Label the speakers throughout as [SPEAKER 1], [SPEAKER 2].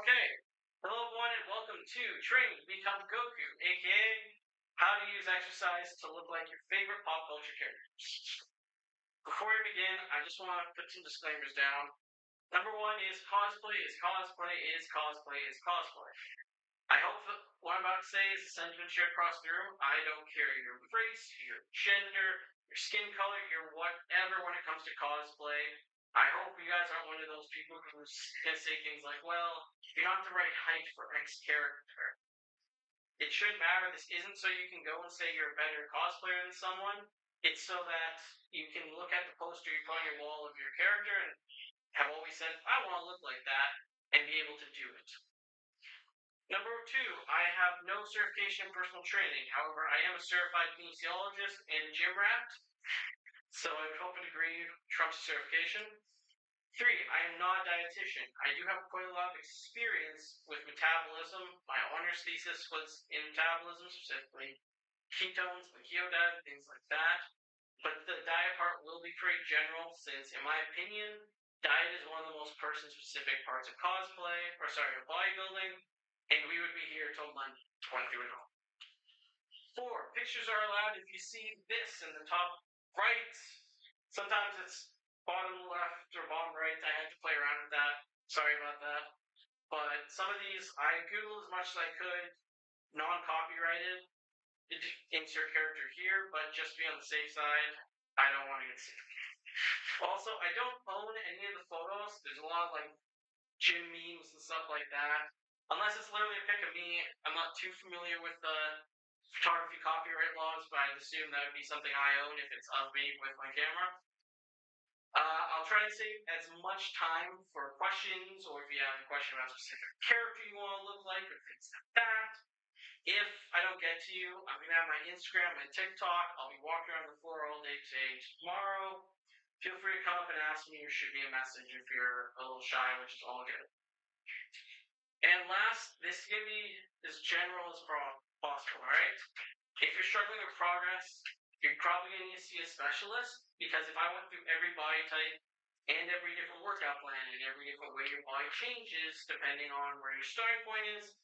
[SPEAKER 1] Okay. Hello, everyone, and welcome to Training to Become Goku, aka How to Use Exercise to Look Like Your Favorite Pop Culture Character. Before we begin, I just want to put some disclaimers down. Number one is cosplay is cosplay is cosplay is cosplay. I hope that what I'm about to say is a sentiment shared across the room. I don't care your race, your gender, your skin color, your whatever when it comes to cosplay. I hope you guys aren't one of those people who can say things like, well, you're not the right height for X character. It shouldn't matter. This isn't so you can go and say you're a better cosplayer than someone. It's so that you can look at the poster you put on your wall of your character and have always said, I want to look like that, and be able to do it. Number two, I have no certification in personal training. However, I am a certified kinesiologist and gym rat, so I would hope and agree trumps certification. Three, I am not a dietitian. I do have quite a lot of experience with metabolism. My honors thesis was in metabolism, specifically ketones, the keto diet, things like that. But the diet part will be pretty general, since, in my opinion, diet is one of the most person-specific parts of bodybuilding, and we would be here till Monday, 23 and all. Four, pictures are allowed if you see this in the top right. Sometimes it's bottom left or bottom right. I had to play around with that. Sorry about that. But some of these I Googled as much as I could, non-copyrighted. Insert character here, but just to be on the safe side, I don't want to get sued. Also, I don't own any of the photos. There's a lot of gym memes and stuff like that. Unless it's literally a pic of me, I'm not too familiar with the photography copyright laws, but I'd assume that would be something I own if it's of me with my camera. I'll try to save as much time for questions, or if you have a question about a specific character you want to look like, or things like that. If I don't get to you, I'm going to have my Instagram, my TikTok. I'll be walking around the floor all day today and tomorrow. Feel free to come up and ask me, or shoot me a message if you're a little shy, which is all good. And last, this is going to be as general as possible, alright? If you're struggling with progress, you're probably going to need to see a specialist, because if I went through every body type and every different workout plan and every different way your body changes depending on where your starting point is,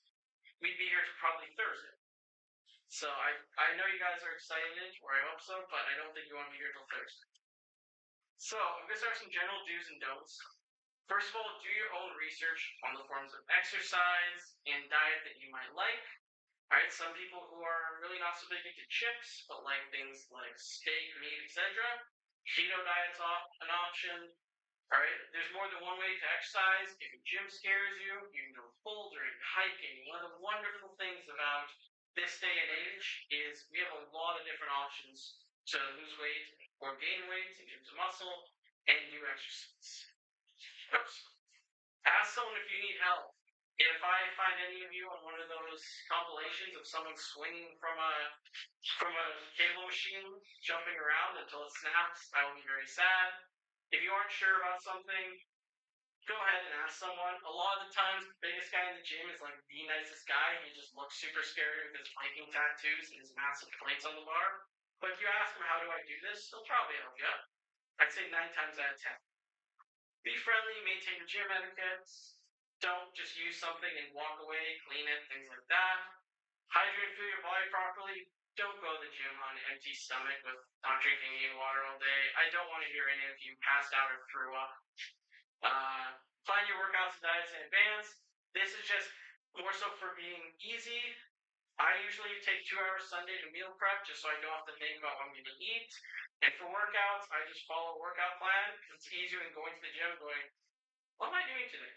[SPEAKER 1] we'd be here to probably Thursday. So I know you guys are excited, or I hope so, but I don't think you want to be here till Thursday. So I'm going to start some general do's and don'ts. First of all, do your own research on the forms of exercise and diet that you might like. Alright, some people who are really not so big into chips, but like things like steak, meat, etc. Keto diet's an option. Alright, there's more than one way to exercise. If your gym scares you, you can go bouldering, hiking. One of the wonderful things about this day and age is we have a lot of different options to lose weight or gain weight, to get into muscle, and do exercise. Oops. Ask someone if you need help. If I find any of you on one of those compilations of someone swinging from a cable machine, jumping around until it snaps, I will be very sad. If you aren't sure about something, go ahead and ask someone. A lot of the times, the biggest guy in the gym is like the nicest guy. He just looks super scary with his Viking tattoos and his massive plates on the bar. But if you ask him, how do I do this? He'll probably help you out. I'd say 9 times out of 10. Be friendly, maintain your gym etiquette. Don't just use something and walk away, clean it, things like that. Hydrate and fuel your body properly. Don't go to the gym on an empty stomach with not drinking any water all day. I don't want to hear any of you passed out or threw up. Plan your workouts and diets in advance. This is just more so for being easy. I usually take 2 hours Sunday to meal prep just so I don't have to think about what I'm going to eat. And for workouts, I just follow a workout plan. It's easier than going to the gym going, what am I doing today?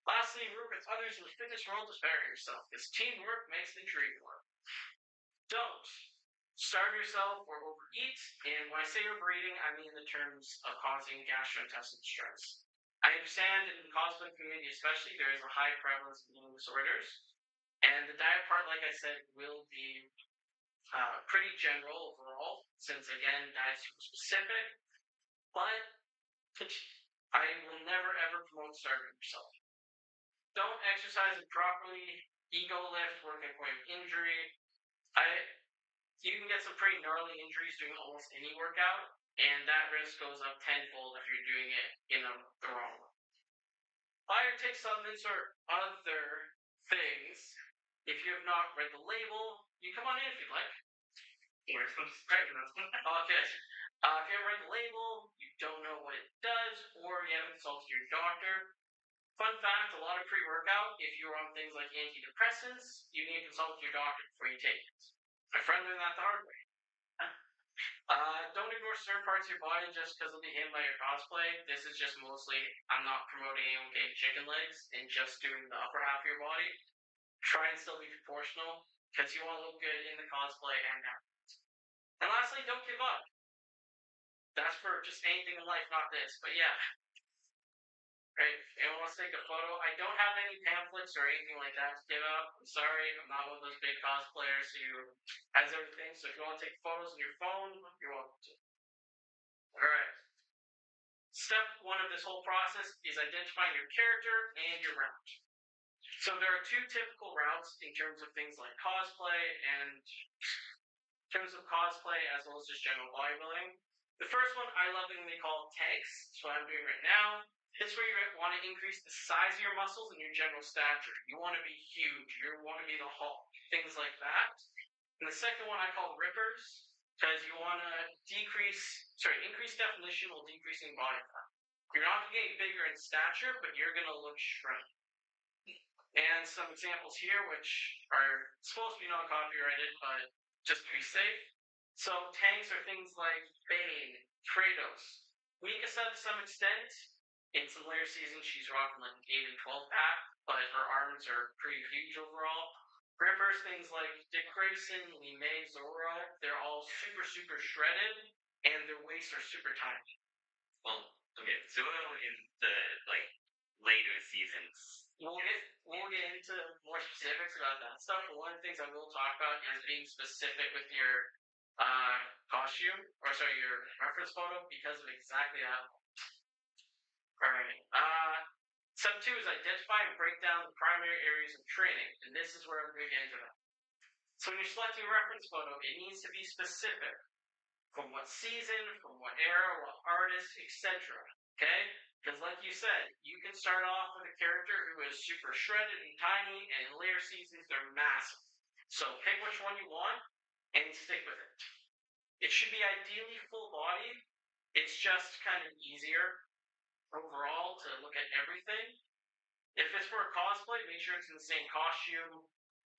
[SPEAKER 1] Lastly, work with others in the fitness world to spare yourself, because teamwork makes the dream work. Don't starve yourself or overeat, and when I say overeating, I mean in the terms of causing gastrointestinal stress. I understand in the cosplay community especially, there is a high prevalence of eating disorders, and the diet part, like I said, will be pretty general overall, since again, diet's super specific, but I will never ever promote starving yourself. Don't exercise improperly, ego lift, work at point of injury. You can get some pretty gnarly injuries doing almost any workout, and that risk goes up tenfold if you're doing it in the wrong way. Buy or take supplements or other things. If you have not read the label, you come on in if you'd like.
[SPEAKER 2] We're supposed to
[SPEAKER 1] Right.
[SPEAKER 2] check this one.
[SPEAKER 1] Okay. If you haven't read the label, you don't know what it does, or you haven't consulted your doctor. Fun fact, a lot of pre-workout, if you're on things like antidepressants, you need to consult your doctor before you take it. My friend learned that the hard way. Don't ignore certain parts of your body just because they'll be hidden by your cosplay. This is just mostly, I'm not promoting anyone getting chicken legs and just doing the upper half of your body. Try and still be proportional because you want to look good in the cosplay and now. And lastly, don't give up. That's for just anything in life, not this. But yeah, right. Anyone wants to take a photo? I don't have any pamphlets or anything like that to give out. I'm sorry, I'm not one of those big cosplayers who has everything. So if you want to take photos on your phone, you're welcome to. All right. Step one of this whole process is identifying your character and your route. So there are two typical routes in terms of things like cosplay and in terms of cosplay as well as just general bodybuilding. The first one I lovingly call tanks. That's what I'm doing right now. This is where you want to increase the size of your muscles and your general stature. You want to be huge. You want to be the Hulk. Things like that. And the second one I call rippers because you want to increase definition while decreasing body fat. You're not getting bigger in stature, but you're going to look shrunk. And some examples here, which are supposed to be non-copyrighted, but just to be safe. So tanks are things like Bane, Kratos. Mikasa to some extent. In some later seasons, she's rocking like an 8 and 12 pack, but her arms are pretty huge overall. Rippers, things like Dick Grayson, Lee May, Zoro, they're all super, super shredded, and their waists are super tiny.
[SPEAKER 2] Well, okay, Zoro in the later seasons.
[SPEAKER 1] We'll get into more specifics about that stuff. But one of the things I will talk about is being specific with your costume, or sorry, your reference photo, because of exactly that. All right. Step two is identify and break down the primary areas of training, and this is where I'm going to get into that. So when you're selecting a reference photo, it needs to be specific. From what season, from what era, what artist, etc. Okay? Because like you said, you can start off with a character who is super shredded and tiny, and in later seasons they're massive. So pick which one you want and stick with it. It should be ideally full body. It's just kind of easier overall to look at everything. If it's for a cosplay, make sure it's in the same costume,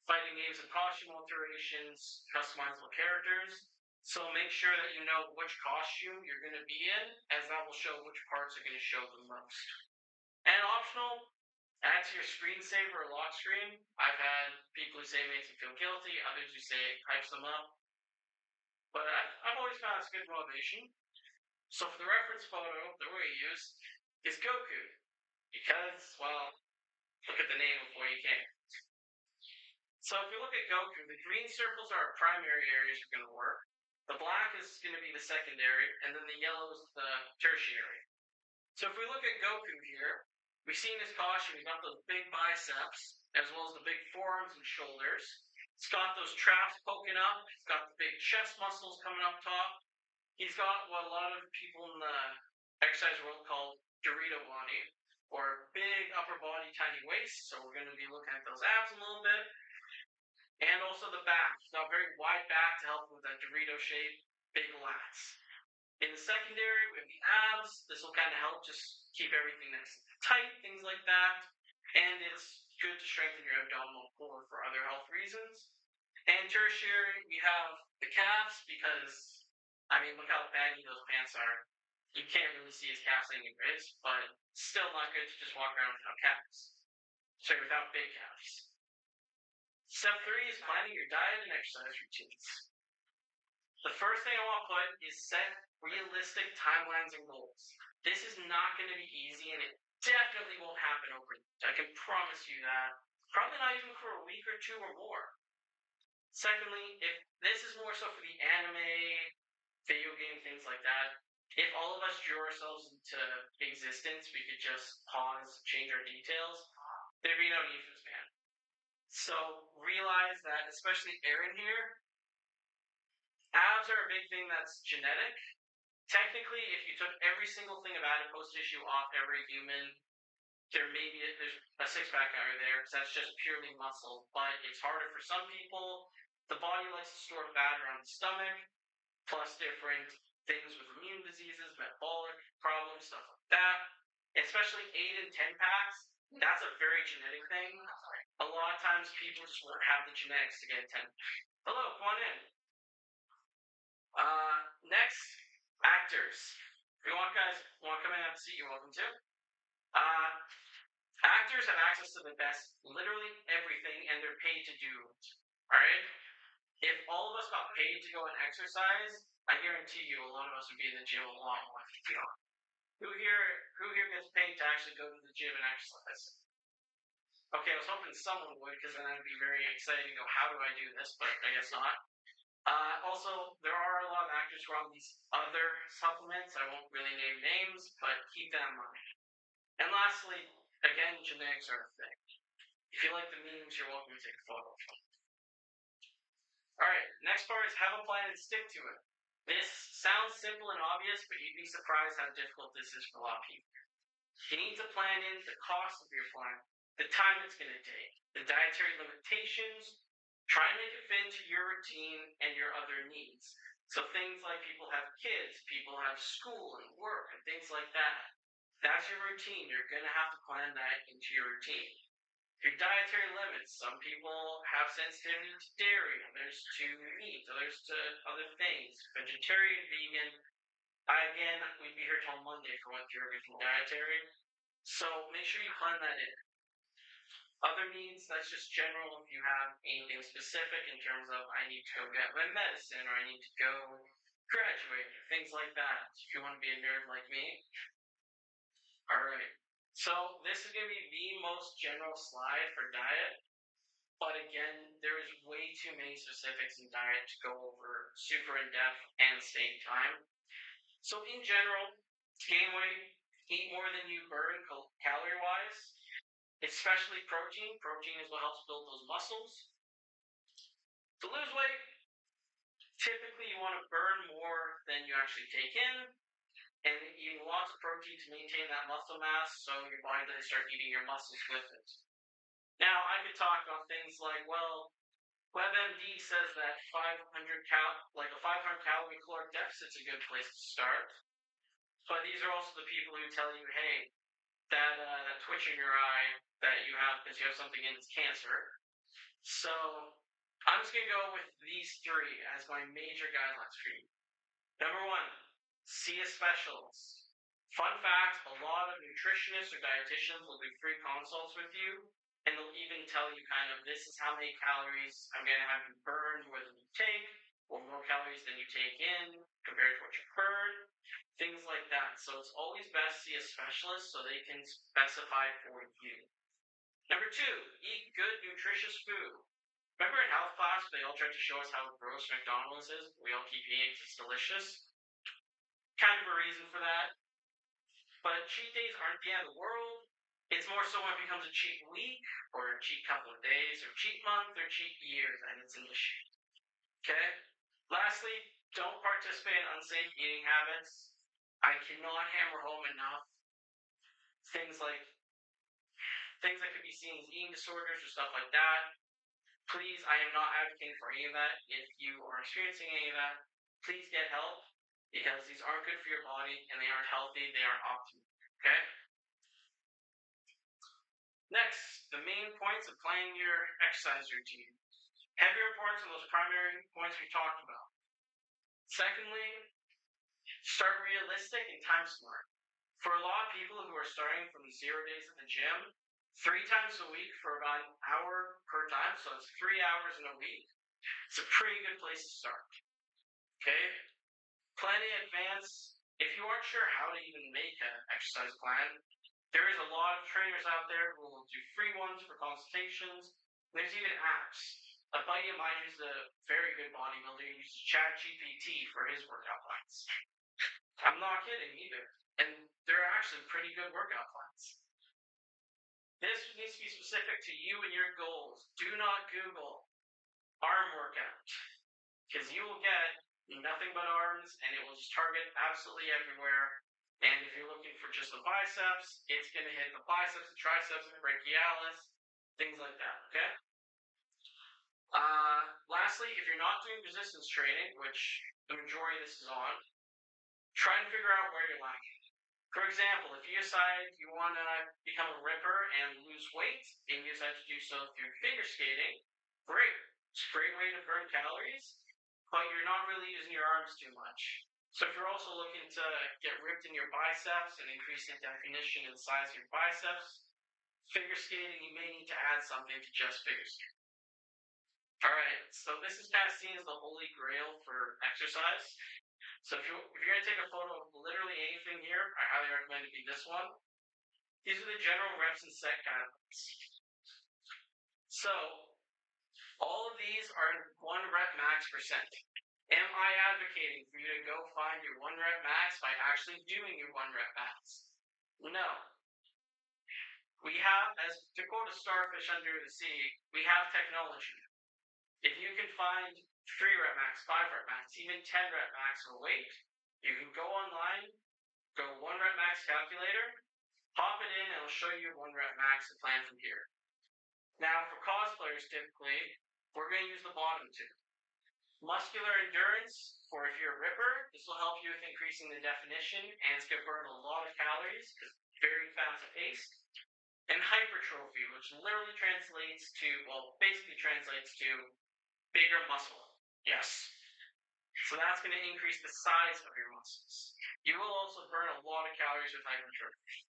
[SPEAKER 1] fighting games and costume alterations, customizable characters. So make sure that you know which costume you're going to be in, as that will show which parts are going to show the most. And optional, add to your screensaver or lock screen. I've had people who say it makes them feel guilty, others who say it hypes them up. But I've always found it's good motivation. So for the reference photo that we use is Goku. Because, well, look at the name before you can. So if we look at Goku, the green circles are our primary areas we're going to work. The black is going to be the secondary, and then the yellow is the tertiary. So if we look at Goku here, we see in his costume, he's got those big biceps, as well as the big forearms and shoulders. He's got those traps poking up. He's got the big chest muscles coming up top. He's got what a lot of people in the exercise world call Dorito body, or big upper body, tiny waist. So we're going to be looking at those abs a little bit. And also the back. He's got a very wide back to help with that Dorito shape, big lats. In the secondary, we have the abs. This will kind of help just keep everything nice and tight, things like that. And it's good to strengthen your abdominal core for other health reasons. And tertiary, we have the calves because, I mean, look how baggy those pants are. You can't really see his calves anyways, but still not good to just walk around without calves. Sorry, without big calves. Step 3 is planning your diet and exercise routines. The first thing I want to put is set realistic timelines and goals. This is not going to be easy, and it definitely won't happen overnight. I can promise you that. Probably not even for a week or two or more. Secondly, if this is more so for the anime, video game, things like that, if all of us drew ourselves into existence, we could just pause, change our details, there'd be no need for this man. So realize that, especially Aaron here, abs are a big thing that's genetic. Technically, if you took every single thing of adipose tissue off every human, there's a six-pack out there because that's just purely muscle, but it's harder for some people. The body likes to store fat around the stomach, plus different things with immune diseases, metabolic problems, stuff like that. Especially 8 and 10 packs, that's a very genetic thing. A lot of times people just won't have the genetics to get 10. Hello, come on in. Next, actors. If you want to come in and have a seat, you're welcome to. Actors have access to the best, literally everything, and they're paid to do it. Alright? If all of us got paid to go and exercise, I guarantee you a lot of us would be in the gym a lot more. Who here gets paid to actually go to the gym and exercise? Okay, I was hoping someone would, because then I'd be very excited to go, how do I do this? But I guess not. Also, there are a lot of actors who are on these other supplements. I won't really name names, but keep that in mind. And lastly, again, genetics are a thing. If you like the memes, you're welcome to take a photo. Alright, next part is have a plan and stick to it. This sounds simple and obvious, but you'd be surprised how difficult this is for a lot of people. You need to plan in the cost of your plan, the time it's going to take, the dietary limitations. Try and make it fit into your routine and your other needs. So things like people have kids, people have school and work and things like that. That's your routine. You're going to have to plan that into your routine. Your dietary limits. Some people have sensitivity to dairy, others to meat, others to other things. Vegetarian, vegan. We'd be here till Monday for one through everything dietary. So make sure you plan that in. Other needs, that's just general if you have anything specific in terms of I need to go get my medicine or I need to go graduate, things like that. If you want to be a nerd like me. Alright. So this is going to be the most general slide for diet. But again, there is way too many specifics in diet to go over super in depth and save time. So in general, gain weight, eat more than you burn calorie wise. Especially protein. Protein is what helps build those muscles. To lose weight, typically you want to burn more than you actually take in, and eating lots of protein to maintain that muscle mass so your body doesn't start eating your muscles with it. Now, I could talk on things like, well, WebMD says that a 500 calorie caloric deficit is a good place to start. But these are also the people who tell you, hey, that twitch in your eye that you have because you have something in it's cancer. So I'm just going to go with these three as my major guidelines for you. Number 1, see a specialist. Fun fact, a lot of nutritionists or dietitians will do free consults with you, and they'll even tell you kind of, this is how many calories I'm going to have you burn more than you take, or more calories than you take in compared to what you burn. Things like that. So it's always best to see a specialist so they can specify for you. Number 2, eat good, nutritious food. Remember in health class, they all tried to show us how gross McDonald's is? We all keep eating because it's delicious. Kind of a reason for that. But cheat days aren't the end of the world. It's more so when it becomes a cheat week, or a cheat couple of days, or cheat month, or cheat years, and it's an issue. Okay? Lastly, don't participate in unsafe eating habits. I cannot hammer home enough things that could be seen as eating disorders or stuff like that. Please, I am not advocating for any of that. If you are experiencing any of that, please get help because these aren't good for your body and they aren't healthy, they aren't optimal. Okay? Next, the main points of planning your exercise routine. Heavier importance on those primary points we talked about. Secondly, start realistic and time smart. For a lot of people who are starting from 0 days at the gym, 3 times a week for about an hour per time, so it's 3 hours in a week, it's a pretty good place to start. Okay? Plan in advance. If you aren't sure how to even make an exercise plan, there is a lot of trainers out there who will do free ones for consultations. There's even apps. A buddy of mine who's a very good bodybuilder uses ChatGPT for his workout plans. I'm not kidding either. And they're actually pretty good workout plans. This needs to be specific to you and your goals. Do not Google arm workout, because you will get nothing but arms and it will just target absolutely everywhere. And if you're looking for just the biceps, it's going to hit the biceps, the triceps, the brachialis, things like that, okay? Lastly, if you're not doing resistance training, which the majority of this is on, try and figure out where you're lacking. For example, if you decide you want to become a ripper and lose weight, and you decide to do so through figure skating, great. It's a great way to burn calories, but you're not really using your arms too much. So if you're also looking to get ripped in your biceps and increase the definition and size of your biceps, figure skating, you may need to add something to just figure skating. All right, so this is kind of seen as the holy grail for exercise. So if you're going to take a photo of literally anything here, I highly recommend it be this one. These are the general reps and set guidelines. So all of these are 1 rep max percent. Am I advocating for you to go find your 1 rep max by actually doing your 1 rep max? No. We have, as to quote a starfish under the sea, we have technology. If you can find 3 rep max, 5 rep max, even 10 rep max for weight, you can go online, go 1 rep max calculator, pop it in, and it'll show you 1 rep max and plan from here. Now, for cosplayers, typically, we're going to use the bottom 2. Muscular endurance, for if you're a ripper, this will help you with increasing the definition, and it's going to burn a lot of calories because it's very fast paced. And hypertrophy, which literally translates to, well, basically translates to bigger muscle. Yes. So that's going to increase the size of your muscles. You will also burn a lot of calories with hypertrophy.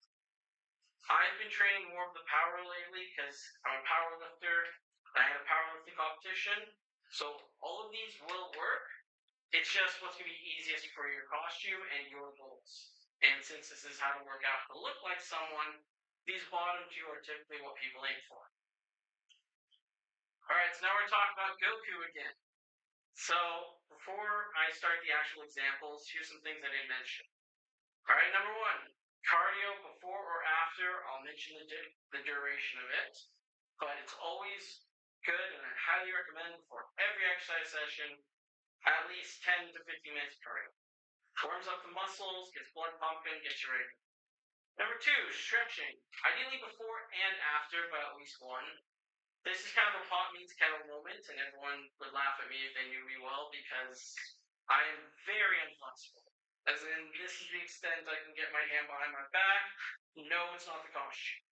[SPEAKER 1] I've been training more of the power lately because I'm a power lifter. I had a powerlifting competition. So all of these will work. It's just what's going to be easiest for your costume and your goals. And since this is how to work out to look like someone, these bottom 2 are typically what people aim for. All right, so now we're talking about Goku again. So before I start the actual examples, here's some things I didn't mention. All right, number 1, cardio before or after. I'll mention the duration of it, but it's always good, and I highly recommend for every exercise session, at least 10 to 15 minutes of cardio. Warms up the muscles, gets blood pumping, gets you ready. Number 2, stretching. Ideally before and after, but at least 1. This is kind of a pot meets kettle moment, and everyone would laugh at me if they knew me well because I am very inflexible. As in, this is the extent I can get my hand behind my back. No, it's not the costume.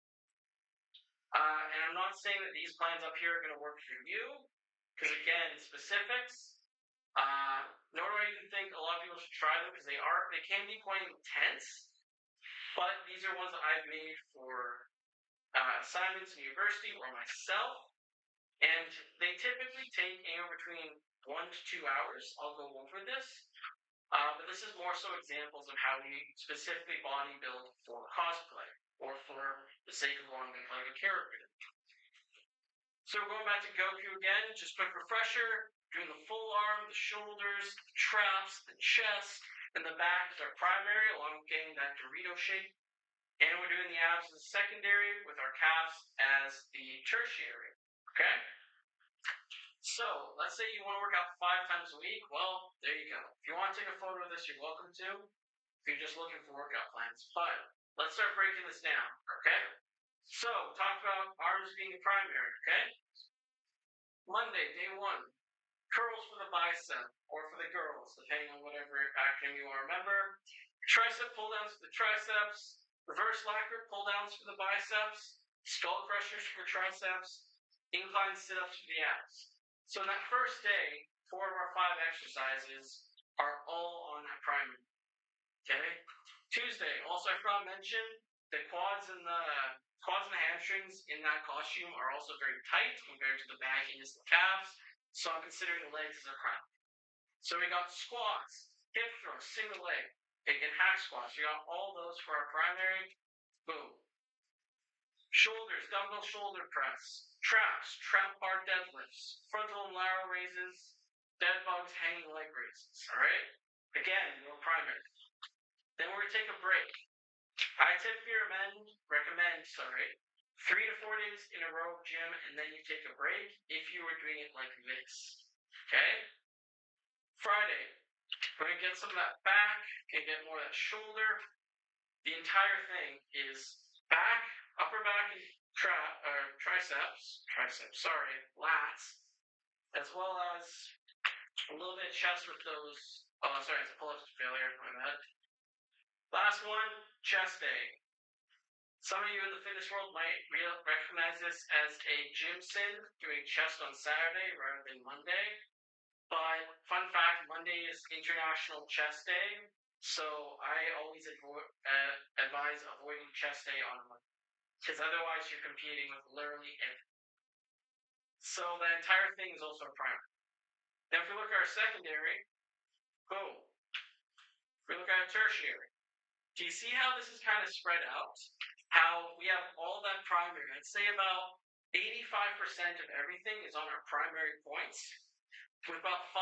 [SPEAKER 1] And I'm not saying that these plans up here are going to work for you, because again, specifics. Nor do I even think a lot of people should try them because they can be quite intense. But these are ones that I've made for assignments in university or myself, and they typically take anywhere between 1 to 2 hours. I'll go over this, but this is more so examples of how we specifically bodybuild for cosplay or for the sake of wanting to play a character. So we're going back to Goku again. Just quick refresher: doing the full arm, the shoulders, the traps, the chest, and the back is our primary, along with getting that Dorito shape. And we're doing the abs as secondary, with our calves as the tertiary. Okay? So, let's say you want to work out 5 times a week. Well, there you go. If you want to take a photo of this, you're welcome to. If you're just looking for workout plans. But let's start breaking this down. Okay? So, talk about arms being the primary. Okay? Monday, day 1. Curls for the bicep, or for the girls, depending on whatever acronym you want to remember. Tricep pull downs for the triceps. Reverse lacquer pull downs for the biceps, skull crushers for triceps, incline sit-ups for the abs. So in that first day, 4 of our 5 exercises are all on that primary. Okay? Tuesday, also I forgot to mention, the quads and the hamstrings in that costume are also very tight compared to the bagginess of the calves. So I'm considering the legs as a primary. So we got squats, hip thrusts, single leg, and hack squats. We got all those for our primary. Boom. Shoulders, dumbbell shoulder press, traps, trap bar deadlifts, frontal and lateral raises, dead bugs, hanging leg raises. All right. Again, your primary. Then we're gonna take a break. I typically recommend 3 to 4 days in a row of gym, and then you take a break if you were doing it like this. Okay? Friday, we're going to get some of that back, and get more of that shoulder. the entire thing is back, upper back, and triceps, sorry, lats, as well as a little bit of chest with those. Oh, sorry, it's a pull-up failure. My bad. Last one, chest day. Some of you in the fitness world might recognize this as a gym sin, doing chest on Saturday rather than Monday. But fun fact, Monday is International Chest Day, so I always advise avoiding chest day on Monday, because otherwise you're competing with literally everything. So the entire thing is also a primer. Now if we look at our secondary, boom. If we look at our tertiary, do you see how this is kind of spread out? How we have all that primary. I'd say about 85% of everything is on our primary points, with about 5%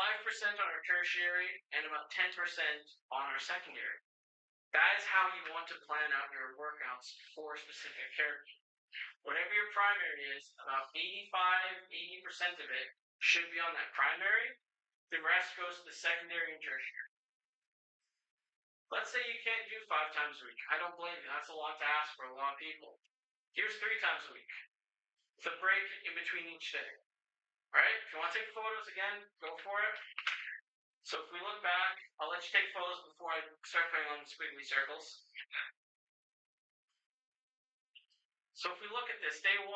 [SPEAKER 1] on our tertiary and about 10% on our secondary. That is how you want to plan out your workouts for a specific character. Whatever your primary is, about 80% of it should be on that primary. The rest goes to the secondary and tertiary. Let's say you can't do 5 times a week. I don't blame you. That's a lot to ask for a lot of people. Here's 3 times a week, with a break in between each day. Alright, if you want to take photos again, go for it. So if we look back, I'll let you take photos before I start putting on the squiggly circles. So if we look at this, day 1,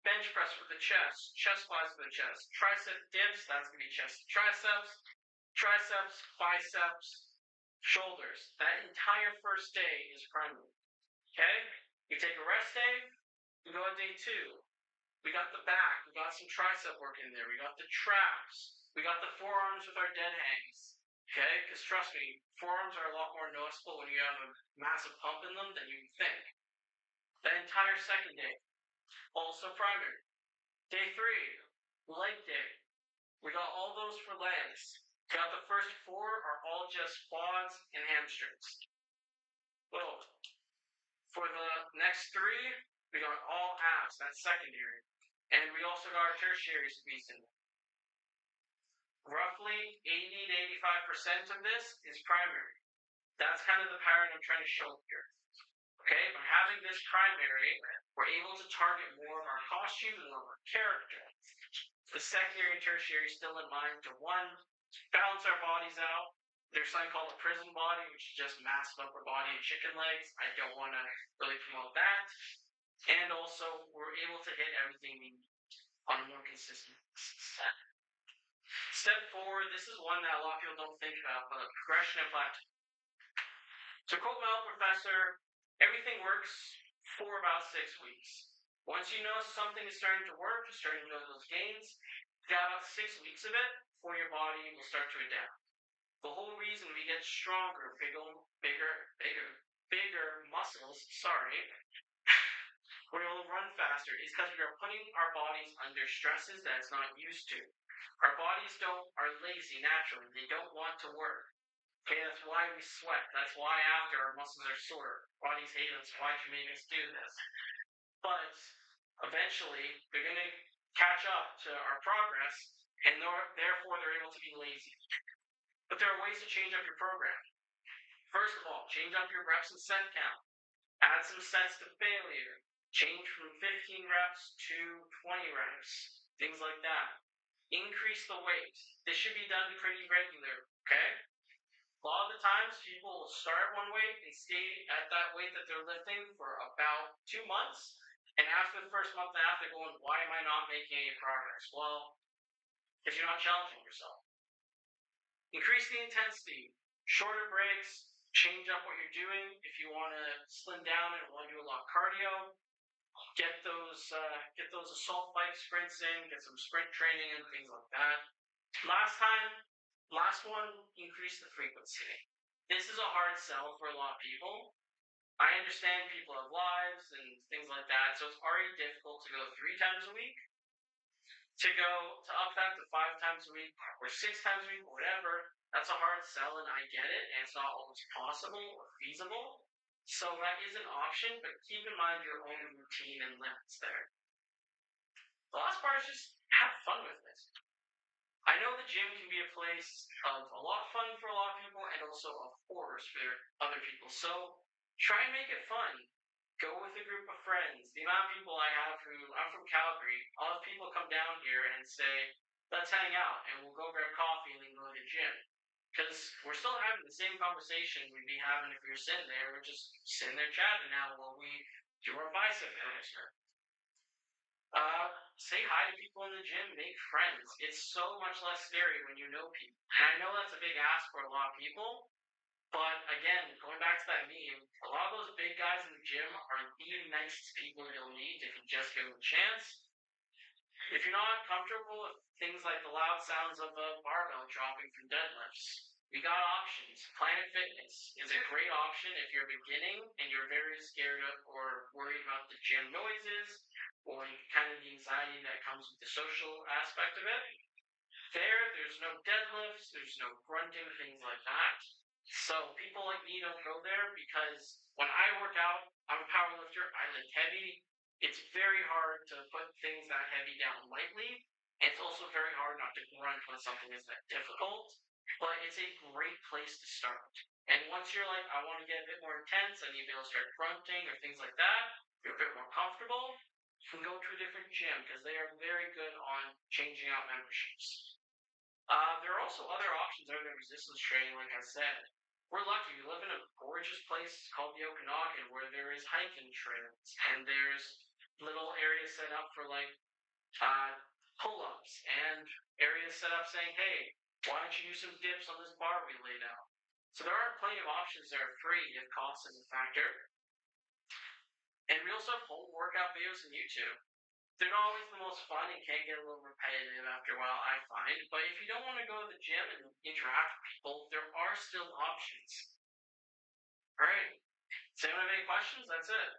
[SPEAKER 1] bench press for the chest flies for the chest, tricep dips, that's going to be chest triceps, biceps, shoulders. That entire first day is primary. Okay? We take a rest day, we go on day 2. We got the back, we got some tricep work in there, we got the traps, we got the forearms with our dead hangs. Okay? Because trust me, forearms are a lot more noticeable when you have a massive pump in them than you think. The entire second day, also primary. Day 3, leg day. We got all those for legs. We got the first 4 are all just quads and hamstrings. Well, for the next 3, we got all abs, that's secondary. And we also got our tertiary squeezed in. Roughly 80 to 85% of this is primary. That's kind of the pattern I'm trying to show here. Okay, by having this primary, we're able to target more of our costume and more of our character. The secondary and tertiary still in mind to 1, balance our bodies out. There's something called a prison body, which is just massive upper body and chicken legs. I don't want to really promote that. And also, we're able to hit everything we need on a more consistent basis. Step 4, this is one that a lot of people don't think about, but progression and plateau. To quote my old professor, everything works for about 6 weeks. Once you know something is starting to work, you're starting to know those gains, you got about 6 weeks of it before your body will start to adapt. The whole reason we get stronger, bigger muscles, we're able to run faster, is because we are putting our bodies under stresses that it's not used to. Our bodies are lazy naturally. They don't want to work. Okay, that's why we sweat. That's why after our muscles are sore. Bodies hate us. Why should you make us do this? But eventually, they're going to catch up to our progress, and therefore they're able to be lazy. But there are ways to change up your program. First of all, change up your reps and set count. Add some sets to failure. Change from 15 reps to 20 reps. Things like that. Increase the weight. This should be done pretty regular, okay? A lot of the times, people will start one weight and stay at that weight that they're lifting for about 2 months. And after the first month and a half, they're going, why am I not making any progress? Well, because you're not challenging yourself. Increase the intensity. Shorter breaks. Change up what you're doing. If you want to slim down and want to do a lot of cardio, get those assault bike sprints in, get some sprint training and things like that. Last one, increase the frequency. This is a hard sell for a lot of people. I understand people have lives and things like that, so it's already difficult to go 3 times a week. To up that to 5 times a week or 6 times a week, or whatever, that's a hard sell, and I get it, and it's not always possible or feasible. So that is an option, but keep in mind your own routine and limits there. The last part is just have fun with this. I know the gym can be a place of a lot of fun for a lot of people and also of horrors for other people. So try and make it fun. Go with a group of friends. The amount of people I have who I'm from Calgary, I'll have people come down here and say, let's hang out and we'll go grab coffee and then go to the gym. Because we're still having the same conversation we'd be having if we were sitting there. We're just sitting there chatting now while we do our bicep curls. Say hi to people in the gym, make friends. It's so much less scary when you know people. And I know that's a big ask for a lot of people, but again, going back to that meme, a lot of those big guys in the gym are the nicest people you'll meet if you just give them a chance. If you're not comfortable with things like the loud sounds of a barbell dropping from deadlifts, we got options. Planet Fitness is a great option if you're beginning and you're very scared of or worried about the gym noises or kind of the anxiety that comes with the social aspect of it. There's no deadlifts, there's no grunting, things like that. So people like me don't go there because when I work out, I'm a power lifter, I lift heavy. It's very hard to put things that heavy down lightly. It's also very hard not to grunt when something is that difficult. But it's a great place to start. And once you're like, I want to get a bit more intense, I need to be able to start grunting or things like that, you're a bit more comfortable, you can go to a different gym because they are very good on changing out memberships. There are also other options other than resistance training, like I said. We're lucky. We live in a gorgeous place called the Okanagan where there is hiking trails and there's little areas set up for like pull-ups and areas set up saying, hey, why don't you do some dips on this bar we laid out? So there are plenty of options that are free if cost is a factor. And we also have home workout videos on YouTube. They're not always the most fun and can get a little repetitive after a while, I find. But if you don't want to go to the gym and interact with people, there are still options. All right. Does anyone have any questions? That's it.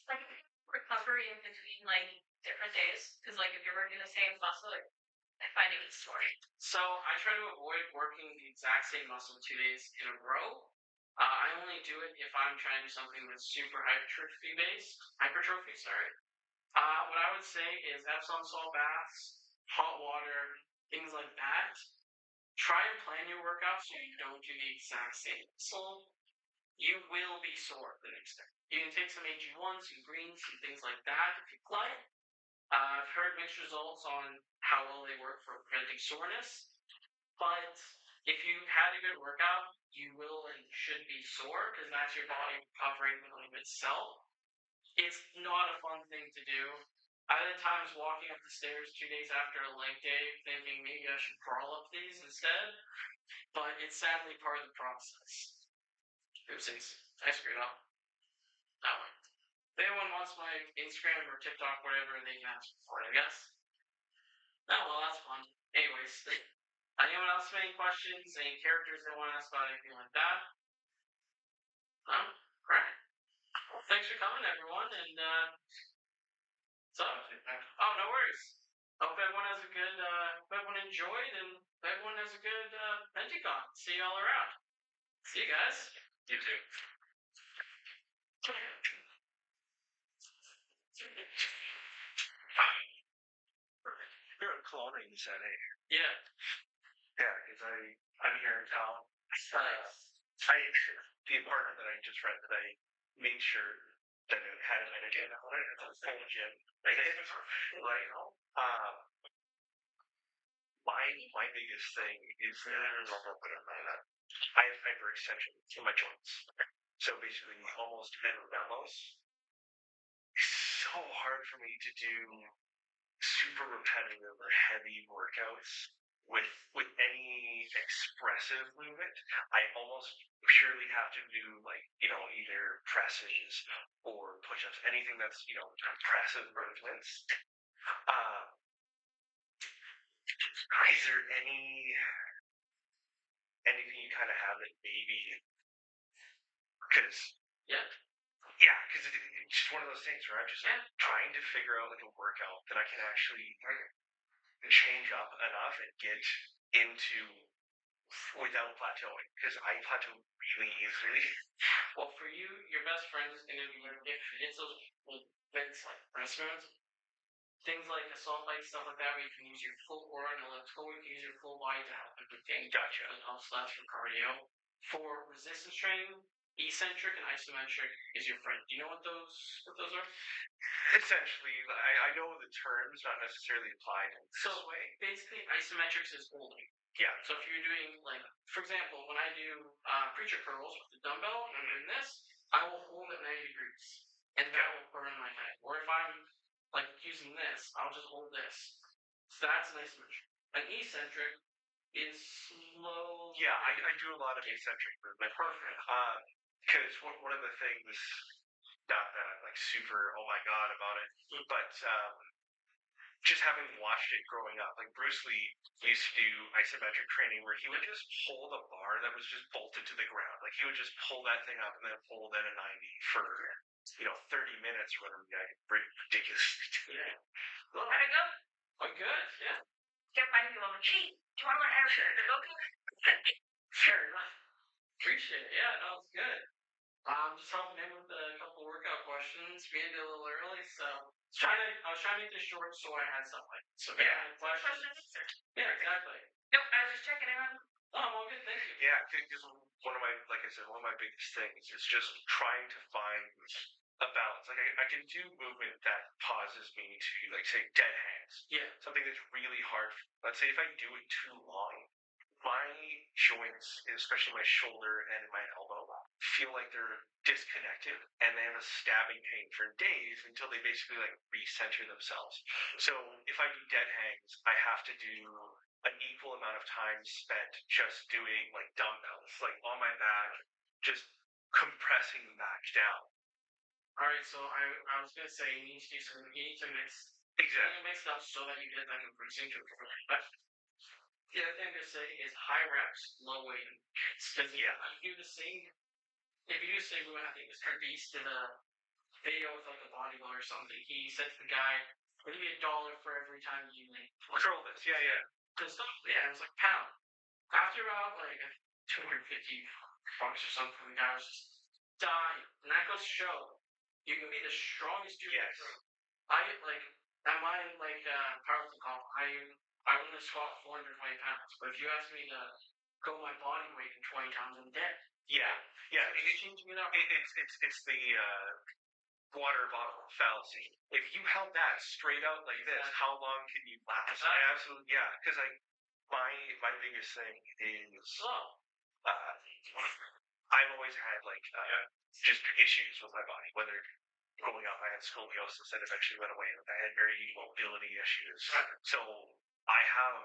[SPEAKER 3] Like recovery in between like different days, because like if you're working the same muscle, I find it gets sore.
[SPEAKER 1] So I try to avoid working the exact same muscle 2 days in a row. I only do it if I'm trying to do something that's super hypertrophy based. Hypertrophy, sorry. What I would say is Epsom salt baths, hot water, things like that. Try and plan your workout so you don't do the exact same muscle. You will be sore the next day. You can take some AG1, some greens, some things like that if you'd like. I've heard mixed results on how well they work for preventing soreness, but if you had a good workout, you will and should be sore because that's your body recovering from itself. It's not a fun thing to do. I've had times walking up the stairs 2 days after a leg day thinking maybe I should crawl up these instead, but it's sadly part of the process. Oopsies, I screwed up. That one. If anyone wants my Instagram or TikTok, whatever, they can ask for it, I guess. Oh, well, that's fun. Anyways, anyone else have any questions, any characters they want to ask about, anything like that? No? Right. Well, thanks for coming, everyone, and so, oh, no worries. Hope everyone has a good, hope everyone enjoyed, and hope everyone has a good Penti-Con. See you all around. See you guys.
[SPEAKER 2] You too.
[SPEAKER 4] You're in Kelowna, you said, hey.
[SPEAKER 1] Yeah.
[SPEAKER 4] Yeah, because I'm here in town.
[SPEAKER 1] Nice.
[SPEAKER 4] The apartment that I just rented, I made sure that it had an idea on it. It's a full gym. Right? My biggest thing is that I have hyperextension in my joints. So basically, almost every elbows. It's so hard for me to do super repetitive or heavy workouts with any expressive movement. I almost purely have to do like, either presses or push-ups, anything that's, impressive movements. Is there anything you kind of have that maybe, because because it's just one of those things where I'm just trying to figure out like a workout that I can actually change up enough and get into without plateauing, because I plateau really easily.
[SPEAKER 1] Well, for you, your best friend is going to be if it's those events like restaurants. things like assault light, stuff like that, where you can use your full aura and elliptical, where you can use your full body to help and maintain.
[SPEAKER 4] Gotcha.
[SPEAKER 1] And also that's for cardio. For resistance training, eccentric and isometric is your friend. Do you know what those are?
[SPEAKER 4] Essentially, I know the terms, not necessarily applied in this
[SPEAKER 1] So
[SPEAKER 4] way.
[SPEAKER 1] basically, isometrics is holding.
[SPEAKER 4] Yeah.
[SPEAKER 1] So if you're doing like, for example, when I do preacher curls with the dumbbell and I'm doing this, I will hold at 90 degrees, and that will burn my head. Or if I'm like using this, I'll just hold this. So that's an isometric. An eccentric is slow.
[SPEAKER 4] Yeah, I do a lot of eccentric movement.
[SPEAKER 1] Perfect.
[SPEAKER 4] Because one of the things, not that I'm like super oh my god about it, but just having watched it growing up, like Bruce Lee used to do isometric training where he would just hold a bar that was just bolted to the ground. Like he would just pull that thing up and then hold at a 90 for 30 minutes or whatever. Yeah, ridiculous.
[SPEAKER 1] Yeah.
[SPEAKER 3] How'd it go?
[SPEAKER 1] Oh, good. Yeah.
[SPEAKER 3] Kept finding people like, hey, do you want to learn how to shoot the Goku?
[SPEAKER 1] Fair enough. Appreciate it. Yeah, no, it's good. Just helping in with a couple workout questions. We ended a little early, so I was trying to make this short so I had something. So
[SPEAKER 3] Yeah.
[SPEAKER 1] questions. Yeah, exactly.
[SPEAKER 3] Nope, I was just checking in on.
[SPEAKER 1] Oh, well, good. Thank you.
[SPEAKER 4] Yeah, because one of my, like I said, one of my biggest things is just trying to find a balance. Like I can do movement that causes me to, like, say, dead hands.
[SPEAKER 1] Yeah.
[SPEAKER 4] Something that's really hard. Let's say if I do it too long, my joints, especially my shoulder and my elbow, feel like they're disconnected and they have a stabbing pain for days until they basically like recenter themselves. So if I do dead hangs, I have to do an equal amount of time spent just doing like dumbbells, like on my back, just compressing the back down.
[SPEAKER 1] All right. So I was gonna say you need to mix.
[SPEAKER 4] Exactly.
[SPEAKER 1] Mix it up so that you get like a bruising to it. But the other thing to say is high reps, low weight. Because
[SPEAKER 4] Yeah.
[SPEAKER 1] you do the same. If you do the same movement, I think Mr. Beast did a video with like a bodybuilder or something. He said to the guy, "I'll give you $1 for every time you like
[SPEAKER 4] Curl this. Yeah, yeah.
[SPEAKER 1] Cause yeah, it was like pound. After about like 250 bucks or something, the guy was just dying. And that goes to show you can be the strongest dude in
[SPEAKER 4] Yes.
[SPEAKER 1] the room. I like at my powerlifting comp, I only squat 420 pounds. But if you ask me to go my body weight in 20 times, I'm dead.
[SPEAKER 4] Yeah. Yeah.
[SPEAKER 1] So it's changing it up.
[SPEAKER 4] It's the water bottle fallacy. If you held that straight out like this, how long can you last? I absolutely, yeah. Because my biggest thing is I've always had like just issues with my body. Whether growing up I had scoliosis that eventually went away. I had very mobility issues. So I have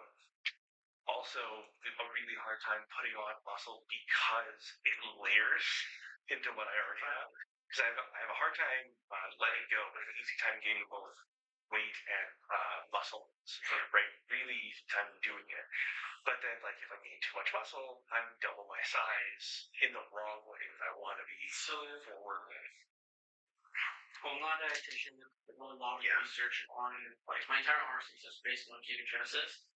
[SPEAKER 4] also a really hard time putting on muscle because it layers into what I already have. Because I have a hard time letting go, but an easy time gaining both weight and muscle. Right, really easy time doing it. But then, like, if I gain too much muscle, I'm double my size in the wrong way that I want to be forward with.
[SPEAKER 1] Well, I'm not a dietitian. I've done a lot of
[SPEAKER 4] Yeah.
[SPEAKER 1] research on like my entire RC is based on ketogenesis.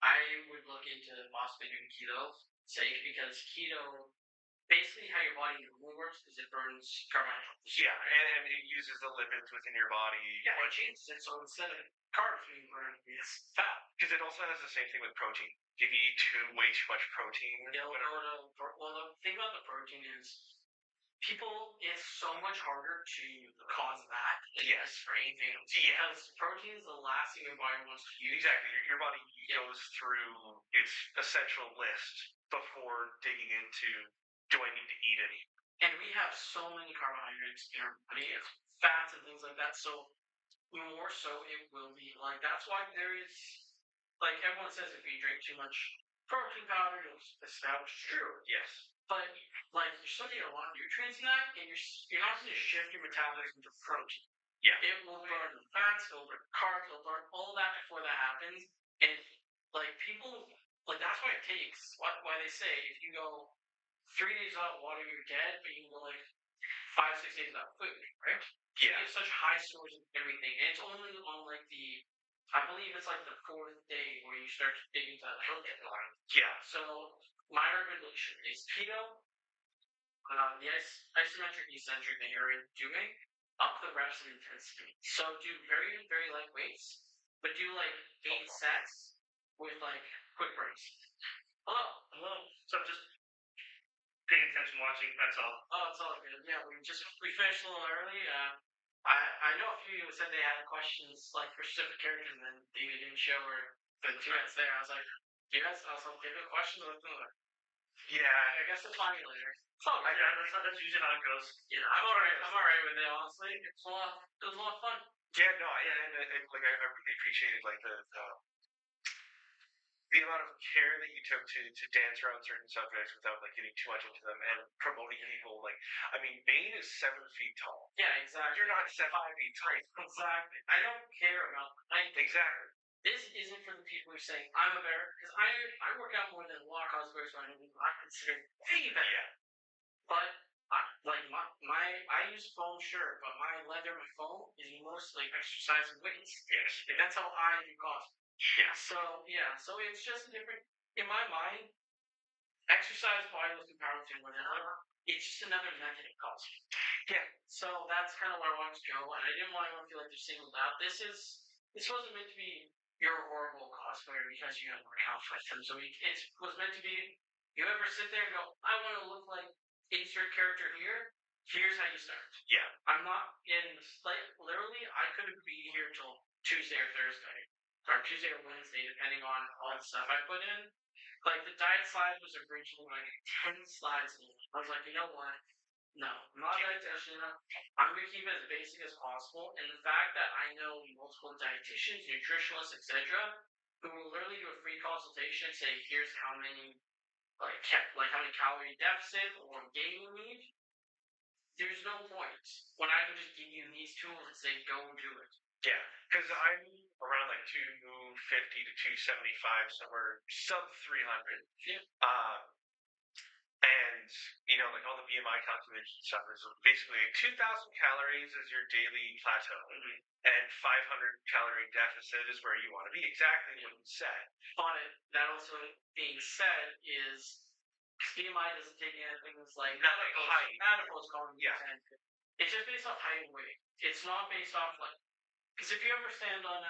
[SPEAKER 1] I would look into possibly doing keto, safe because keto, basically how your body normally works is it burns carbohydrates.
[SPEAKER 4] Yeah, and it uses the lipids within your body.
[SPEAKER 1] Yeah, it changes it. So instead of carbs being burned, it's fat.
[SPEAKER 4] Because it also has the same thing with protein. If you eat way too much protein,
[SPEAKER 1] It'll go to, well, the thing about the protein is it's so much harder to cause that than it is for anything else. Because protein is the last thing your body wants to use.
[SPEAKER 4] Exactly. Your body goes through its essential list before digging into, do I need to eat any?
[SPEAKER 1] And we have so many carbohydrates in our body, fats and things like that. So more so it will be like, that's why there is, like everyone says if you drink too much protein powder, you'll establish true.
[SPEAKER 4] Yes.
[SPEAKER 1] But like you're still getting a lot of nutrients in that, and you're not going to shift your metabolism to protein.
[SPEAKER 4] Yeah.
[SPEAKER 1] It will burn the fats, it'll burn carbs, it'll burn all that before that happens. And like people, like that's why it takes why they say if you go 3 days without water, you're dead, but you can go like 5-6 days without food, right?
[SPEAKER 4] Yeah.
[SPEAKER 1] You have such high stores of everything, and it's only on like I believe it's like the 4th day where you start digging into that protein line.
[SPEAKER 4] Yeah.
[SPEAKER 1] So my recommendation is keto, the isometric eccentric that you're doing, up the reps and intensity. So do very, very light weights, but do like 8 sets with like quick breaks. Hello.
[SPEAKER 2] So I'm just paying attention, watching. That's all.
[SPEAKER 1] Oh, it's all good. Yeah, we finished a little early. I know a few said they had questions like for specific characters, and then they didn't show or the 2 minutes there. I was like, do you guys also give me questions?
[SPEAKER 4] Yeah,
[SPEAKER 1] I guess we'll find you later. It's all good.
[SPEAKER 2] That's usually how it goes.
[SPEAKER 1] Yeah, I'm alright with it. Honestly, it was a lot of fun.
[SPEAKER 4] yeah, no, and like I really appreciated like the amount of care that you took to dance around certain subjects without like getting too much into them and promoting people. Like, I mean, Bane is 7 feet tall.
[SPEAKER 1] Yeah, exactly.
[SPEAKER 4] You're not 5 feet tall.
[SPEAKER 1] Exactly. I don't care about
[SPEAKER 4] Exactly.
[SPEAKER 1] this isn't for the people who are saying I'm a bear, because I work out more than a lot of cosplayers, so I consider way better.
[SPEAKER 4] Yeah.
[SPEAKER 1] But I use foam, sure, but my leather, my foam is mostly exercise and weights.
[SPEAKER 4] Yes.
[SPEAKER 1] Like, that's how I do cosplay.
[SPEAKER 4] Yeah.
[SPEAKER 1] So it's just different. In my mind, exercise, powerlifting, powerlifting, whatever, it's just another method of cosplay.
[SPEAKER 4] Yeah.
[SPEAKER 1] So that's kind of where I wanted to go, and I didn't want anyone to feel like they're singled out. This wasn't meant to be you're a horrible cosplayer because you have more conflict. So it was meant to be you ever sit there and go, I want to look like insert character here. Here's how you start.
[SPEAKER 4] Yeah.
[SPEAKER 1] I'm not in literally. I could be here till Tuesday or Thursday, or Tuesday or Wednesday, depending on all the stuff I put in. Like the diet slide was originally like 10 slides. I was like, you know what? No, I'm not a dietitian. I'm going to keep it as basic as possible. And the fact that I know multiple dietitians, nutritionists, etc., who will literally do a free consultation and say, here's how many, how many calorie deficit or gain you need. There's no point when I can just give you these tools and say, go do it.
[SPEAKER 4] Yeah, because I'm around like 250 to 275, somewhere sub 300.
[SPEAKER 1] Yeah.
[SPEAKER 4] And you know, like all the BMI calculation stuff is basically 2,000 calories is your daily plateau, and 500 calorie deficit is where you want to be. Exactly what you said.
[SPEAKER 1] But that also being said is BMI doesn't take anything that's like adipose column.
[SPEAKER 4] Yeah.
[SPEAKER 1] It's just based off height and weight. It's not based off like because if you ever stand on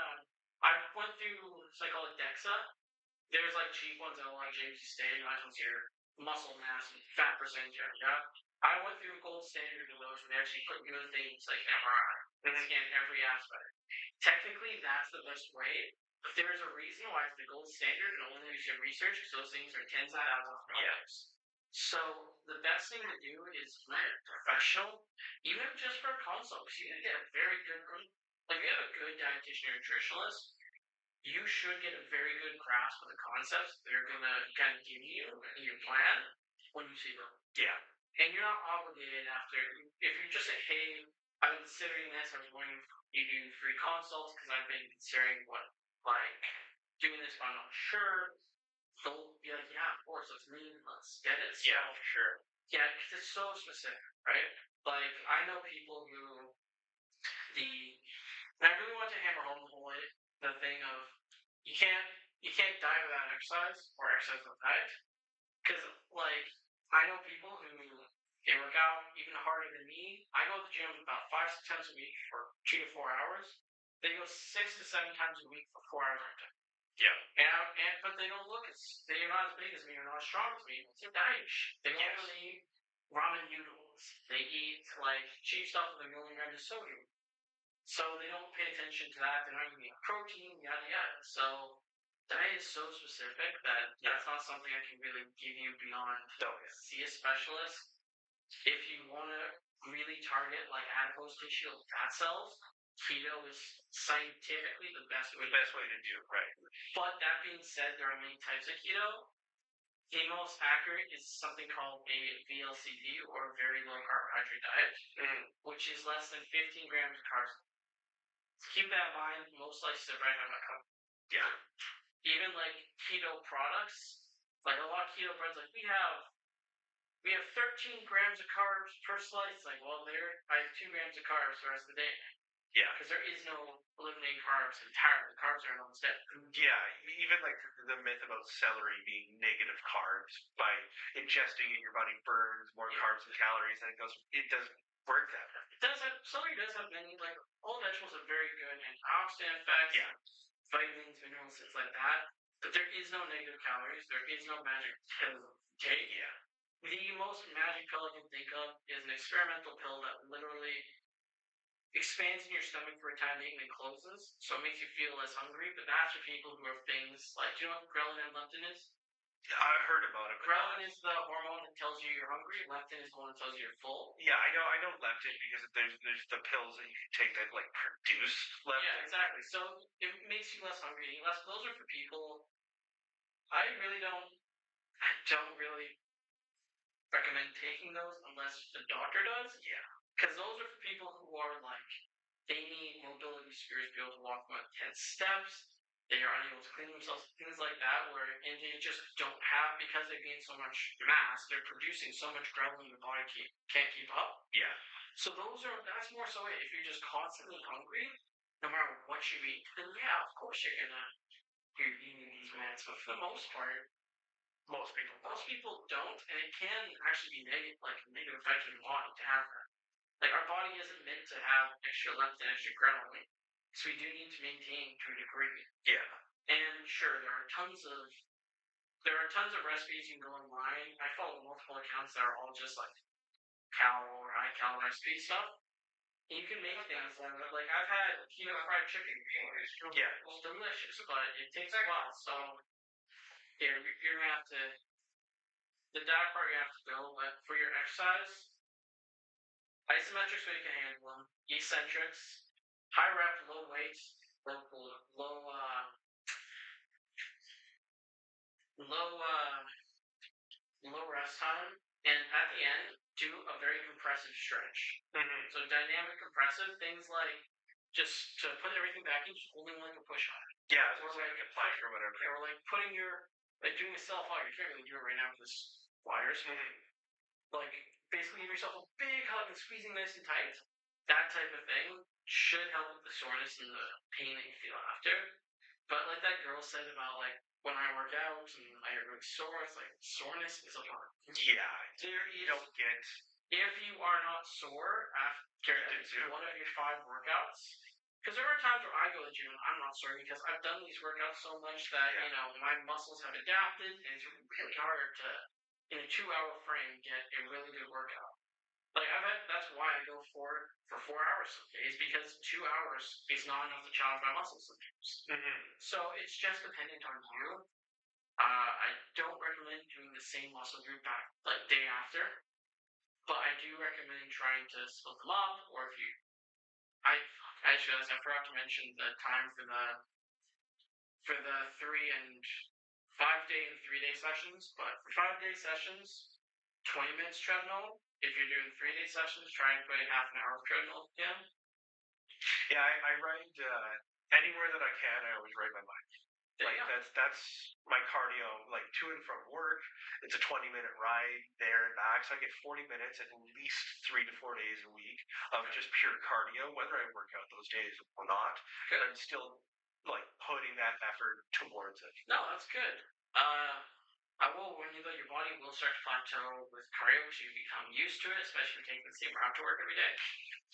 [SPEAKER 1] I went through something called a DEXA. There's like cheap ones that will like James stand on your muscle mass and fat percentage. Yeah. I went through a gold standard of those and they actually put you in things like MRI and scan every aspect. Technically that's the best way. But there's a reason why it's the gold standard and only use your research because those things are tens of thousands of dollars. So the best thing to do is professional, even just for a consult. Because you get a very good, like if you have a good dietitian or nutritionist, you should get a very good grasp of the concepts they're gonna kind of give you in your plan when you see them.
[SPEAKER 4] Yeah.
[SPEAKER 1] And you're not obligated after if you just say, hey, I've been considering this. I was going to do free consults because I've been considering doing this, but I'm not sure. They'll be like, yeah, of course, let's meet, let's get it. So,
[SPEAKER 4] Yeah, for sure.
[SPEAKER 1] Yeah, because it's so specific, right? Like, I know people who and I really want to hammer home the thing of you can't diet without exercise or exercise without diet. Because, like, I know people who they work out even harder than me. I go to the gym about 5 to 6 times a week for 2 to 4 hours. They go 6 to 7 times a week for 4 hours every day.
[SPEAKER 4] Yeah.
[SPEAKER 1] But they don't look they're not as big as me or not as strong as me. It's a diet. They don't really eat ramen noodles. They eat like cheap stuff with 1 million grams of sodium. So they don't pay attention to that. They're not eating protein, yada yada. So diet is so specific that that's not something I can really give you beyond see a specialist. If you want to really target like adipose tissue or fat cells, keto is scientifically the best way to do it, right? But that being said, there are many types of keto. The most accurate is something called a VLCD or a very low carbohydrate diet, which is less than 15 grams of carbs. Keep that in mind. Most slices of bread are not covered. Yeah. Even like keto products, like a lot of keto breads, like we have 13 grams of carbs per slice. Like, well, I have 2 grams of carbs the rest of the day. Yeah. Because there is no eliminating carbs entirely. Carbs are an step.
[SPEAKER 4] Yeah, even like the myth about celery being negative carbs by ingesting it, your body burns more carbs and calories, and it doesn't work that.
[SPEAKER 1] It does have, celery does have many, like, all vegetables have very good antioxidant effects,
[SPEAKER 4] Yeah.
[SPEAKER 1] vitamins, minerals, things like that. But there is no negative calories, there is no magic pill to take.
[SPEAKER 4] Yeah.
[SPEAKER 1] The most magic pill I can think of is an experimental pill that literally expands in your stomach for a time being and closes, so it makes you feel less hungry. But that's for people who have things like, do you know what ghrelin and leptin is?
[SPEAKER 4] I heard about it.
[SPEAKER 1] Ghrelin is the hormone that tells you you're hungry. Leptin is the one that tells you you're full.
[SPEAKER 4] Yeah, I know leptin because there's the pills that you can take that like produce leptin.
[SPEAKER 1] Yeah, exactly. So it makes you less hungry, eating less. Those are for people. I don't really recommend taking those unless the doctor does.
[SPEAKER 4] Yeah.
[SPEAKER 1] Because those are for people who are like, they need mobility spheres to be able to walk about 10 steps. They are unable to clean themselves, things like that, and they just don't have, because they gain so much mass, they're producing so much ghrelin the body can't keep up.
[SPEAKER 4] Yeah.
[SPEAKER 1] So that's more so if you're just constantly hungry, no matter what you eat, then yeah, of course you're eating these meds. But for the most part,
[SPEAKER 4] Most people
[SPEAKER 1] don't, and it can actually be negative effect on your body to have that. Like, our body isn't meant to have extra leptin, extra ghrelin, so we do need to maintain to a degree.
[SPEAKER 4] Yeah.
[SPEAKER 1] And sure, there are tons of recipes you can go online. I follow multiple accounts that are all just like cal or high cal recipe stuff. And you can make things like I've had keto fried chicken before.
[SPEAKER 4] Yeah.
[SPEAKER 1] It's delicious, but it takes a while. So you're gonna have to, the diet part you have to go, but for your exercise, isometrics so you can handle them, eccentrics, high rep, low weight, low rest time, and at the end, do a very compressive stretch.
[SPEAKER 4] Mm-hmm.
[SPEAKER 1] So dynamic compressive, things like just to put everything back in, just holding like a push on.
[SPEAKER 4] Yeah,
[SPEAKER 1] or
[SPEAKER 4] like a plank or whatever.
[SPEAKER 1] Or like putting doing a self-hug. You can't really do it right now with this wires.
[SPEAKER 4] Mm-hmm.
[SPEAKER 1] Like, basically give yourself a big hug and squeezing nice and tight. That type of thing should help with the soreness and the pain that you feel after. But like that girl said about like, when I work out and I get really sore, it's like, soreness is a part.
[SPEAKER 4] Yeah. You don't get...
[SPEAKER 1] If you are not sore after one of your 5 workouts, because there are times where I go to the gym and I'm not sore because I've done these workouts so much that, my muscles have adapted, and it's really hard to, in a 2-hour frame, get a really good workout. Like, that's why I go for 4 hours some days, because 2 hours is not enough to challenge my muscles sometimes.
[SPEAKER 4] Mm-hmm.
[SPEAKER 1] So it's just dependent on you. I don't recommend doing the same muscle group back like day after, but I do recommend trying to split them up. Or if you, I forgot to mention the time for the 3 and 5-day and 3-day sessions. But for 5-day sessions, 20 minutes treadmill. If you're doing 3-day sessions, try and put a half an hour of treadmill in.
[SPEAKER 4] Yeah, I ride anywhere that I can. I always ride my bike. Like that's my cardio. Like to and from work, it's a 20-minute ride there and back. So I get 40 minutes at least 3 to 4 days a week of just pure cardio, whether I work out those days or not.
[SPEAKER 1] Good.
[SPEAKER 4] I'm still like putting that effort towards it.
[SPEAKER 1] No, that's good. When your body will start to plateau with cardio, because you become used to it, especially if you're taking the same route to work every day.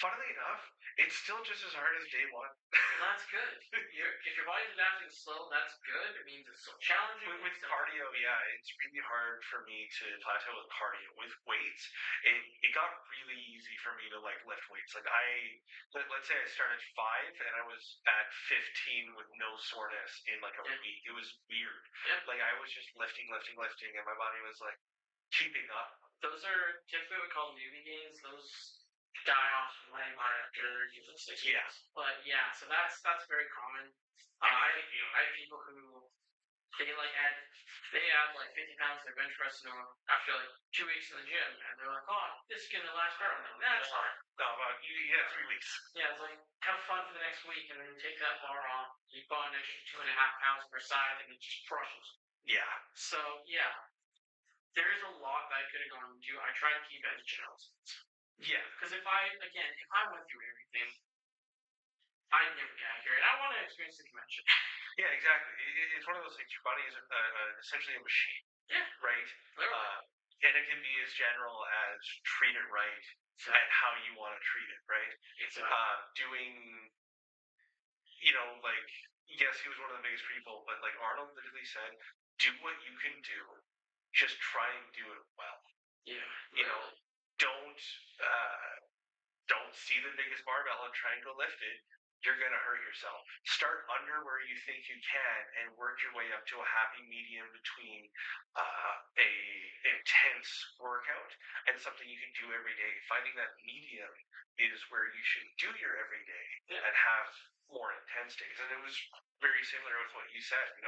[SPEAKER 4] Funnily enough, it's still just as hard as day one.
[SPEAKER 1] That's good. If your body's adapting slow, that's good. It means it's still challenging.
[SPEAKER 4] With cardio, yeah, it's really hard for me to plateau with cardio. With weights, it got really easy for me to like lift weights. Like let's say I started 5 and I was at 15 with no soreness in like a week. It was weird.
[SPEAKER 1] Yeah.
[SPEAKER 4] Like I was just lifting, and my body was like keeping up.
[SPEAKER 1] Those are typically what we call newbie gains. Those die off way after usually 6 weeks.
[SPEAKER 4] Yeah.
[SPEAKER 1] But yeah, so that's very common. I have people who they add like 50 pounds to their bench press after like 2 weeks in the gym, and they're like, oh, this is gonna last forever. I'm like, that's fine.
[SPEAKER 4] No, about 3 weeks.
[SPEAKER 1] Yeah, it's like, have fun for the next week, and then take that bar off. You put on an extra 2.5 pounds per side, and it just crushes.
[SPEAKER 4] Yeah.
[SPEAKER 1] So yeah, there is a lot that I could have gone into. I try to keep it as general.
[SPEAKER 4] Yeah.
[SPEAKER 1] Because if I went through everything, I'd never get accurate. I want to experience the convention.
[SPEAKER 4] Yeah, exactly. It's one of those things. Your body is essentially a machine.
[SPEAKER 1] Yeah.
[SPEAKER 4] Right?
[SPEAKER 1] Literally.
[SPEAKER 4] And it can be as general as treat it right, and how you want to treat it, right? Doing, like, yes, he was one of the biggest people, but like Arnold literally said, do what you can do, just try and do it well.
[SPEAKER 1] Yeah.
[SPEAKER 4] Don't see the biggest barbell and try and go lift it. You're gonna hurt yourself. Start under where you think you can and work your way up to a happy medium between a intense workout and something you can do every day. Finding that medium is where you should do your everyday and have more intense days. And it was very similar with what you said.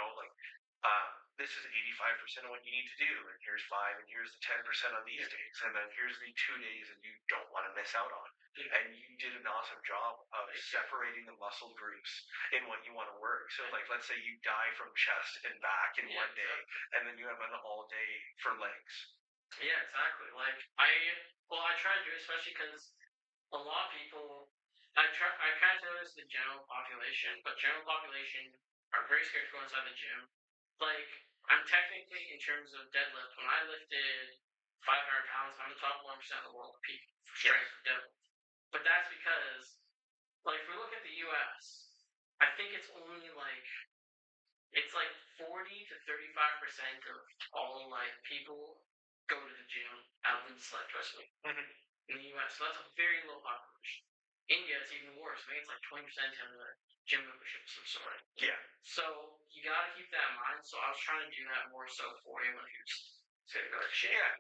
[SPEAKER 4] This is 85% of what you need to do, and here's 5, and here's the 10% on these days, and then here's the 2 days that you don't want to miss out on. And you did an awesome job of separating the muscle groups in what you want to work. So, like, let's say you die from chest and back in one day, and then you have an all day for legs.
[SPEAKER 1] Yeah, exactly. Like, I try to do it, especially because a lot of people, I kind of notice the general population, but general population are very scared to go inside the gym. Like, I'm technically, in terms of deadlift, when I lifted 500 pounds, I'm the top 1% of the world peak for strength of deadlift. But that's because, like, if we look at the US, I think it's only like, it's like 40 to 35% of all, like, people go to the gym at least, like, twice a week in the US. So that's a very low population. India, it's even worse. I think it's like 20% have a gym membership of some sort.
[SPEAKER 4] Yeah.
[SPEAKER 1] So you gotta keep that in mind. So I was trying to do that more so for anyone who's gonna go to the gym.
[SPEAKER 4] Yeah.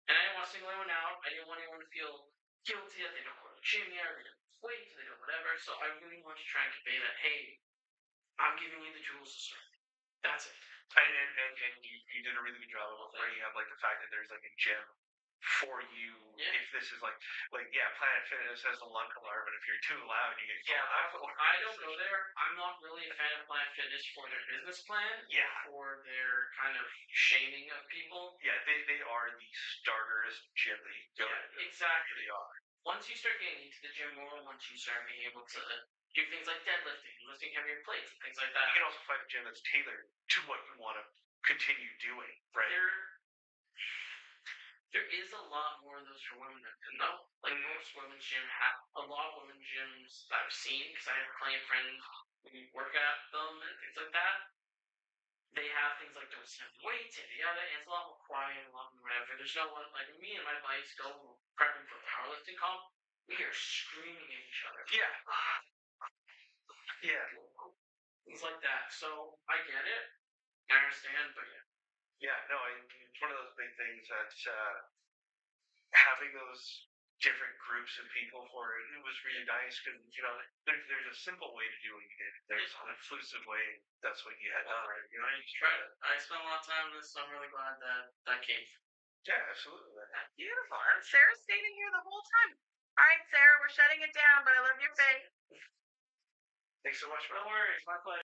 [SPEAKER 1] And I didn't want to single anyone out. I didn't want anyone to feel guilty that they don't go to the gym yet, or they don't weight, they don't whatever. So I really want to try and convey that, hey, I'm giving you the tools to start. That's it.
[SPEAKER 4] And you did a really good job of bringing up like the fact that there's like a gym for you.
[SPEAKER 1] Yeah.
[SPEAKER 4] If this is like Planet Fitness has the lunk alarm, but if you're too loud, you get
[SPEAKER 1] Yeah,
[SPEAKER 4] called out.
[SPEAKER 1] I don't go there. I'm not really a fan of Planet Fitness for their business plan.
[SPEAKER 4] Yeah.
[SPEAKER 1] Or for their kind of shaming of people.
[SPEAKER 4] Yeah, they are the starterist gym that you go to.
[SPEAKER 1] Exactly.
[SPEAKER 4] They are.
[SPEAKER 1] Once you start getting into the gym more, once you start being able to do things like deadlifting, lifting heavier plates, and things like that.
[SPEAKER 4] You can also find a gym that's tailored to what you want to continue doing, right?
[SPEAKER 1] There is a lot more of those for women than no. Like most women's gym a lot of women's gyms I've seen, because I have client friends who work at them and things like that. They have things like don't send weights and and it's a lot more quiet, a lot more whatever. There's no one like me and my buddies go prepping for powerlifting comp. We are screaming at each other.
[SPEAKER 4] Yeah. Yeah.
[SPEAKER 1] Things like that. So I get it. I understand, but yeah.
[SPEAKER 4] Yeah, no, it's one of those big things that having those different groups of people for it was really nice because there's a simple way to do what you did. There's an inclusive way. That's what you had done, right?
[SPEAKER 1] I tried it. I spent a lot of time on this, so I'm really glad that came.
[SPEAKER 4] Yeah, absolutely.
[SPEAKER 5] Beautiful. And Sarah's staying here the whole time. All right, Sarah, we're shutting it down, but I love your face.
[SPEAKER 4] Thanks so much, man.
[SPEAKER 1] No worries, my pleasure.